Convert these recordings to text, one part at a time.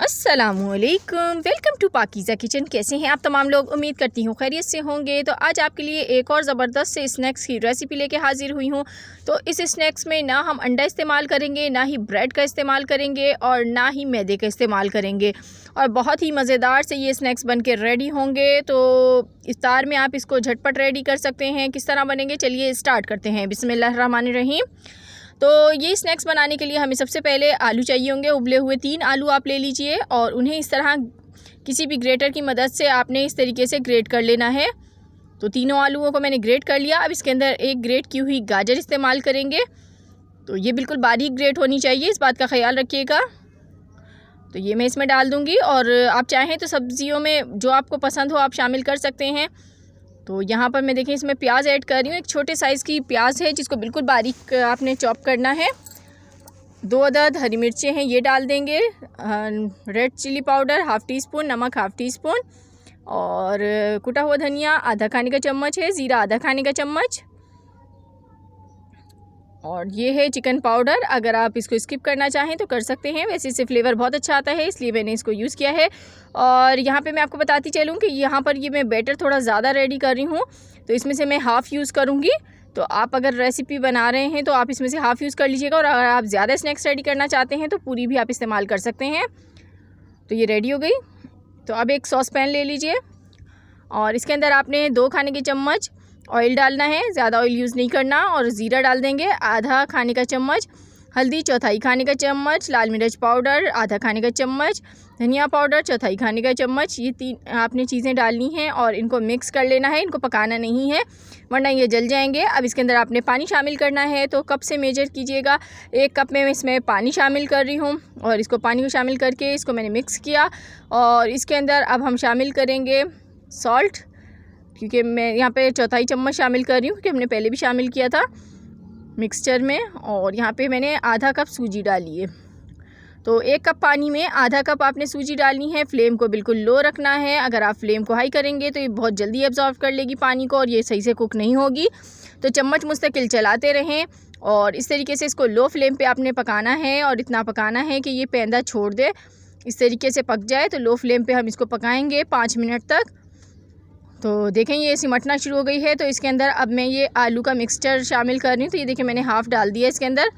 अस्सलामुअलैकुम, welcome to Pakeezah kitchen. कैसे हैं आप तमाम लोग? उम्मीद करती हूँ खैरियत से होंगे। तो आज आपके लिए एक और ज़बरदस्त से स्नैक्स की रेसिपी लेके हाज़िर हुई हूँ। तो इस स्नैक्स में ना हम अंडा इस्तेमाल करेंगे, ना ही ब्रेड का इस्तेमाल करेंगे और ना ही मैदे का इस्तेमाल करेंगे, और बहुत ही मज़ेदार से ये स्नैक्स बन के रेडी होंगे। तो इफ्तार में आप इसको झटपट रेडी कर सकते हैं। किस तरह बनेंगे, चलिए स्टार्ट करते हैं। बिस्मिल्लाहिर्रहमानिर्रहीम। तो ये स्नैक्स बनाने के लिए हमें सबसे पहले आलू चाहिए होंगे। उबले हुए 3 आलू आप ले लीजिए और उन्हें इस तरह किसी भी ग्रेटर की मदद से आपने इस तरीके से ग्रेट कर लेना है। तो तीनों आलूओं को मैंने ग्रेट कर लिया। अब इसके अंदर एक ग्रेट की हुई गाजर इस्तेमाल करेंगे। तो ये बिल्कुल बारीक ग्रेट होनी चाहिए, इस बात का ख्याल रखिएगा। तो ये मैं इसमें डाल दूँगी, और आप चाहें तो सब्ज़ियों में जो आपको पसंद हो आप शामिल कर सकते हैं। तो यहाँ पर मैं देखें इसमें प्याज ऐड कर रही हूँ। एक छोटे साइज़ की प्याज है जिसको बिल्कुल बारीक आपने चॉप करना है। 2 अदद हरी मिर्चें हैं, ये डाल देंगे। Red chilli powder half teaspoon, नमक हाफ़ टी स्पून, और कुटा हुआ धनिया आधा खाने का चम्मच है, ज़ीरा आधा खाने का चम्मच, और ये है चिकन पाउडर। अगर आप इसको स्किप करना चाहें तो कर सकते हैं, वैसे इससे फ्लेवर बहुत अच्छा आता है, इसलिए मैंने इसको यूज़ किया है। और यहाँ पे मैं आपको बताती चलूँ कि यहाँ पर ये मैं बैटर थोड़ा ज़्यादा रेडी कर रही हूँ, तो इसमें से मैं हाफ़ यूज़ करूँगी। तो आप अगर रेसिपी बना रहे हैं तो आप इसमें से हाफ़ यूज़ कर लीजिएगा, और अगर आप ज़्यादा स्नैक्स रेडी करना चाहते हैं तो पूरी भी आप इस्तेमाल कर सकते हैं। तो ये रेडी हो गई। तो अब एक सॉस पैन ले लीजिए, और इसके अंदर आपने 2 खाने के चम्मच ऑयल डालना है, ज़्यादा ऑयल यूज़ नहीं करना। और ज़ीरा डाल देंगे आधा खाने का चम्मच, हल्दी चौथाई खाने का चम्मच, लाल मिर्च पाउडर आधा खाने का चम्मच, धनिया पाउडर चौथाई खाने का चम्मच। ये 3 आपने चीज़ें डालनी हैं और इनको मिक्स कर लेना है। इनको पकाना नहीं है वरना ये जल जाएंगे। अब इसके अंदर आपने पानी शामिल करना है, तो कप से मेजर कीजिएगा। 1 कप में इसमें पानी शामिल कर रही हूँ, और इसको पानी को शामिल करके इसको मैंने मिक्स किया। और इसके अंदर अब हम शामिल करेंगे सॉल्ट, क्योंकि मैं यहाँ पे चौथाई चम्मच शामिल कर रही हूँ, क्योंकि हमने पहले भी शामिल किया था मिक्सचर में। और यहाँ पे मैंने आधा कप सूजी डाली है। तो 1 कप पानी में आधा कप आपने सूजी डालनी है। फ्लेम को बिल्कुल लो रखना है। अगर आप फ्लेम को हाई करेंगे तो ये बहुत जल्दी एब्जॉर्व कर लेगी पानी को, और ये सही से कुक नहीं होगी। तो चम्मच मुस्तकिल चलाते रहें, और इस तरीके से इसको लो फ्लेम पे आपने पकाना है, और इतना पकाना है कि ये पैंदा छोड़ दे, इस तरीके से पक जाए। तो लो फ्लेम पे हम इसको पकाएंगे 5 मिनट तक। तो देखें ये सिमटना शुरू हो गई है। तो इसके अंदर अब मैं ये आलू का मिक्सचर शामिल कर रही हूँ। तो ये देखिए मैंने हाफ़ डाल दिया, इसके अंदर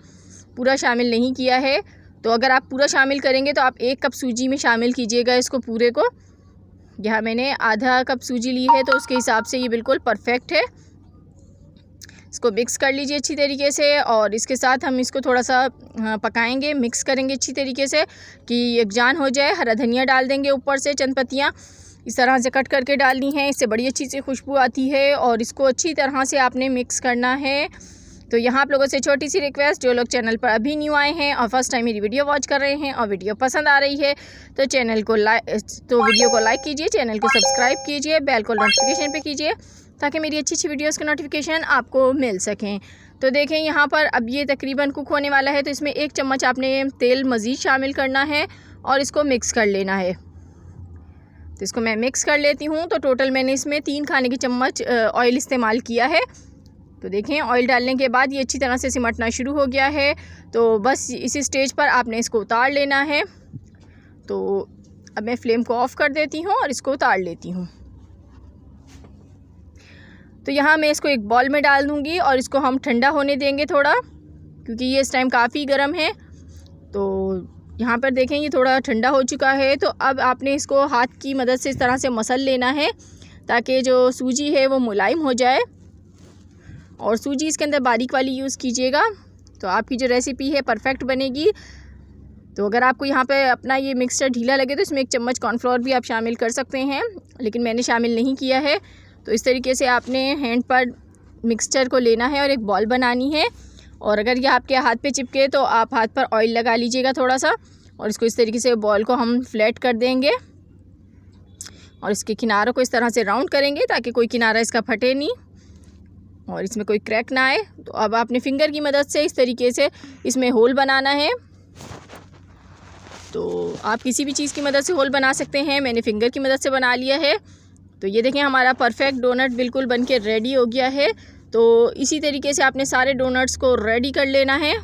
पूरा शामिल नहीं किया है। तो अगर आप पूरा शामिल करेंगे तो आप 1 कप सूजी में शामिल कीजिएगा इसको पूरे को। यहाँ मैंने आधा कप सूजी ली है, तो उसके हिसाब से ये बिल्कुल परफेक्ट है। इसको मिक्स कर लीजिए अच्छी तरीके से, और इसके साथ हम इसको थोड़ा सा पकाएंगे, मिक्स करेंगे अच्छी तरीके से कि यकजान हो जाए। हरा धनिया डाल देंगे ऊपर से, चंद पत्तियाँ इस तरह से कट करके डालनी है, इससे बड़ी अच्छी सी खुशबू आती है। और इसको अच्छी तरह से आपने मिक्स करना है। तो यहाँ आप लोगों से छोटी सी रिक्वेस्ट, जो लोग चैनल पर अभी न्यू आए हैं और फर्स्ट टाइम मेरी वीडियो वॉच कर रहे हैं और वीडियो पसंद आ रही है, तो वीडियो को लाइक कीजिए, चैनल को सब्सक्राइब कीजिए, बेल को नोटिफिकेशन पे कीजिए, ताकि मेरी अच्छी अच्छी वीडियोज़ के नोटिफिकेशन आपको मिल सकें। तो देखें यहाँ पर अब ये तकरीबन कुक होने वाला है। तो इसमें 1 चम्मच आपने तेल मज़ीद शामिल करना है और इसको मिक्स कर लेना है। तो इसको मैं मिक्स कर लेती हूँ। तो टोटल मैंने इसमें 3 खाने की चम्मच ऑयल इस्तेमाल किया है। तो देखें ऑयल डालने के बाद ये अच्छी तरह से सिमटना शुरू हो गया है। तो बस इसी स्टेज पर आपने इसको उतार लेना है। तो अब मैं फ्लेम को ऑफ़ कर देती हूँ और इसको उतार लेती हूँ। तो यहाँ मैं इसको एक बॉल में डाल दूँगी, और इसको हम ठंडा होने देंगे थोड़ा, क्योंकि ये इस टाइम काफ़ी गर्म है। तो यहाँ पर देखें ये थोड़ा ठंडा हो चुका है। तो अब आपने इसको हाथ की मदद से इस तरह से मसल लेना है, ताकि जो सूजी है वो मुलायम हो जाए। और सूजी इसके अंदर बारीक वाली यूज़ कीजिएगा, तो आपकी जो रेसिपी है परफेक्ट बनेगी। तो अगर आपको यहाँ पे अपना ये मिक्सचर ढीला लगे तो इसमें 1 चम्मच कॉर्नफ्लोर भी आप शामिल कर सकते हैं, लेकिन मैंने शामिल नहीं किया है। तो इस तरीके से आपने हैंड पर मिक्सचर को लेना है और एक बॉल बनानी है। और अगर ये आपके हाथ पे चिपके तो आप हाथ पर ऑयल लगा लीजिएगा थोड़ा सा, और इसको इस तरीके से बॉल को हम फ्लैट कर देंगे, और इसके किनारों को इस तरह से राउंड करेंगे ताकि कोई किनारा इसका फटे नहीं और इसमें कोई क्रैक ना आए। तो अब आपने फिंगर की मदद से इस तरीके से इसमें होल बनाना है। तो आप किसी भी चीज़ की मदद से होल बना सकते हैं, मैंने फिंगर की मदद से बना लिया है। तो ये देखें हमारा परफेक्ट डोनट बिल्कुल बनके रेडी हो गया है। तो इसी तरीके से आपने सारे डोनट्स को रेडी कर लेना है।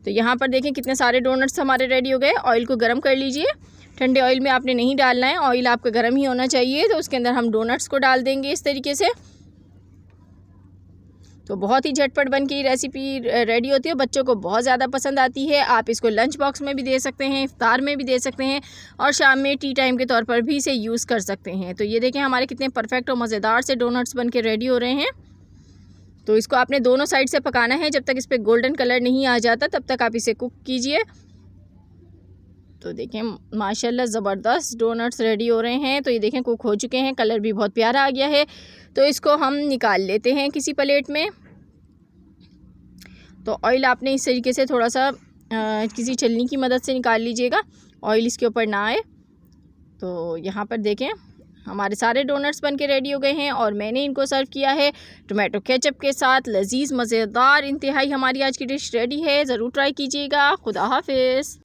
तो यहाँ पर देखें कितने सारे डोनट्स हमारे रेडी हो गए। ऑयल को गर्म कर लीजिए। ठंडे ऑयल में आपने नहीं डालना है, ऑयल आपका गर्म ही होना चाहिए। तो उसके अंदर हम डोनट्स को डाल देंगे इस तरीके से। तो बहुत ही झटपट बन के रेसिपी रेडी होती है, बच्चों को बहुत ज़्यादा पसंद आती है। आप इसको लंच बॉक्स में भी दे सकते हैं, इफ्तार में भी दे सकते हैं और शाम में टी टाइम के तौर पर भी इसे यूज़ कर सकते हैं। तो ये देखें हमारे कितने परफेक्ट और मज़ेदार से डोनट्स बन के रेडी हो रहे हैं। तो इसको आपने दोनों साइड से पकाना है, जब तक इस पर गोल्डन कलर नहीं आ जाता तब तक आप इसे कुक कीजिए। तो देखें माशाल्लाह ज़बरदस्त डोनट्स रेडी हो रहे हैं। तो ये देखें कुक हो चुके हैं, कलर भी बहुत प्यारा आ गया है। तो इसको हम निकाल लेते हैं किसी प्लेट में। तो ऑयल आपने इस तरीके से थोड़ा सा किसी छलनी की मदद से निकाल लीजिएगा, ऑयल इसके ऊपर ना आए। तो यहाँ पर देखें हमारे सारे डोनट्स बन के रेडी हो गए हैं और मैंने इनको सर्व किया है टोमेटो केचप के साथ। लजीज मज़ेदार इंतहाई हमारी आज की डिश रेडी है, ज़रूर ट्राई कीजिएगा। खुदा हाफिज़।